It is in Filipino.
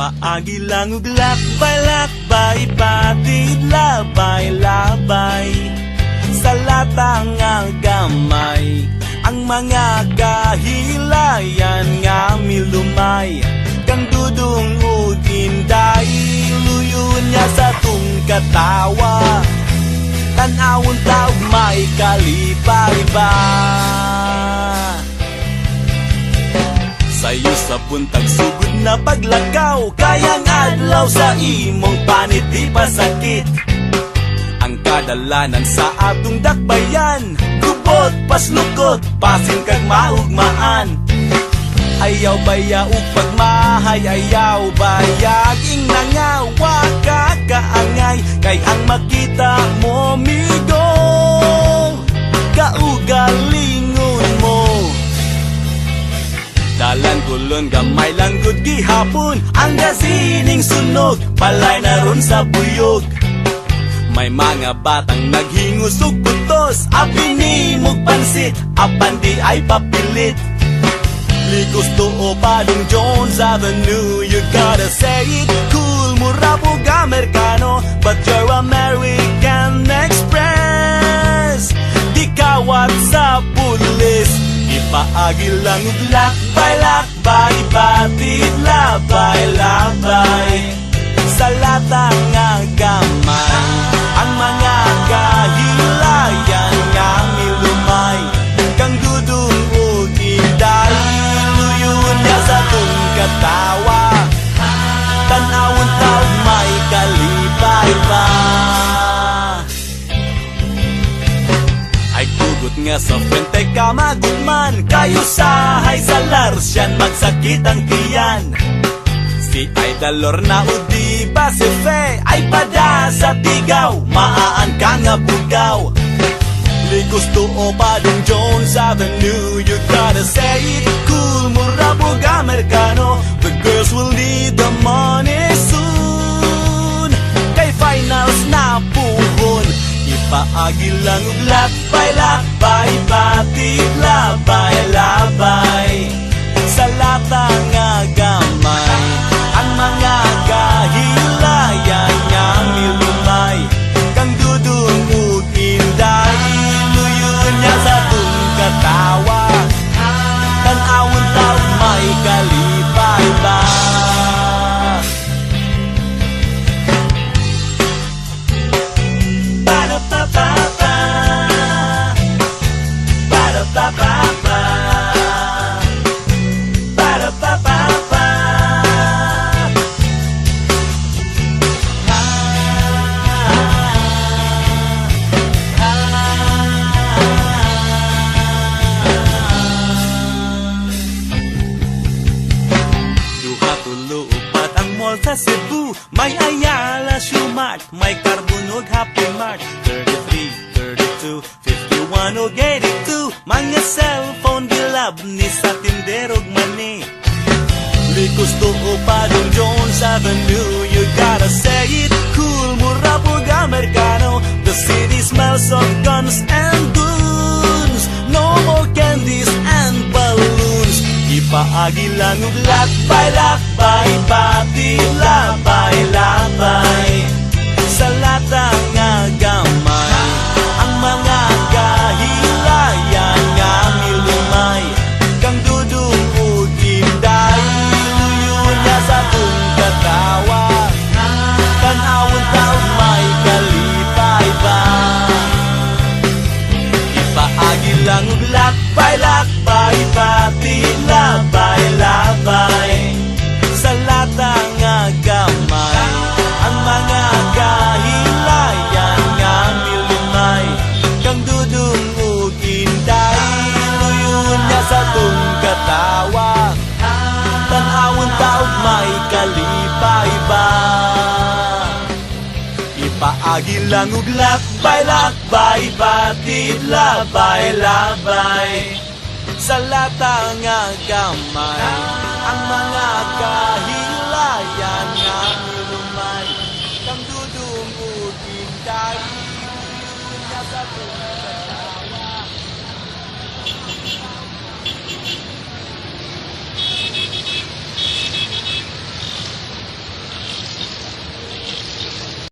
Paagi lang ug lakbay-lakbay, patid labay-labay sa latang nga gamay. Ang mga kahilayan nga milumay, kang dudong ug inday, luyon niya sa tung katawa. Tanawon taog may kalipay ba? Sayo sa buntag sugod na paglakaw, kayang adlaw sa imong panit di pa sakit. Ang kadalanan sa atong dakbayan, gubot paslukot, pasin kag maugmaan. Ayaw baya ug pagmahay, ayaw bayaging nangawa ka kaangay. Kay ang makita mo migo, kaugalingon mo. Dalan kulon gamay lang gud gihapon, ang gasining sunog palay na ron sa buyog. May mga batang naghingos ug butos, apinimog pansit, apan di ay papilit. Ligos to o Padong Jones Avenue, you gotta say it cool, mura po Amerikano, but you're American Express. Di kawat sa pulis, ipaagi lang ug lakbay-lakbay, patid labay-labay sa latang nga gamay. Ang mga kahilayan nga milumay, kang dudong ug inday, luyon niya sa tung katawa. Tanawon taog may kalipay pa. Ay gugot nga sa frente ka magutman, kayo sahay sa larsyan magsakit ang tiyan. Si Idalor na udi ba si Fe, ay pada sa tigaw, maaan ka nga bugaw. Ligos to o Padong Jones Avenue, you gotta say it cool, mura po Amerikano, the girls will need the money soon. Kay finals na puhon, ipaagi lang ug lakbay-lakbay, patid labay-labay sa latang nga gamay. Ang mga kahilayan nga milumay, kang dudong ug inday, luyon niya sa tung katawa. Tanawon taog may kalipay ba? Ba-da-ba-ba-ba, ba-da-ba-ba-ba, ba-da-ba-ba-ba. Sa Cebu, may Ayala, Shumart, may Carbonog, Happy Mart, 33, 32, 51 o 82, mga cellphone gilab ni sa tinderog mani. Ligos to o Padong Jones Avenue, you gotta say it cool, mura po Amerikano, the city smells of guns and goons, no more candies and balloons. Ipaagi lang ug lakbay-lakbay, patid labay-labay sa latang nga gamay. Ang mga kahilayan nga milumay, kang dudong ug inday, luyon niya sa tung katawa. Tanawon taog may kalipay ba? Ipaagi lang ug lakbay-lakbay, patid labay-labay sa latang nga gamay. Ang mga kahilayan nga milumay, kang dudong ug inday, luyon niya sa tung katawa. Tanawon taog may kalipay ba? Ipaagi lang ug lakbay-lakbay, patid labay-labay sa latang nga gamay. Ang mga kahilayan nga milumay, kang dudong ug inday, luyon niya sa tung katawa.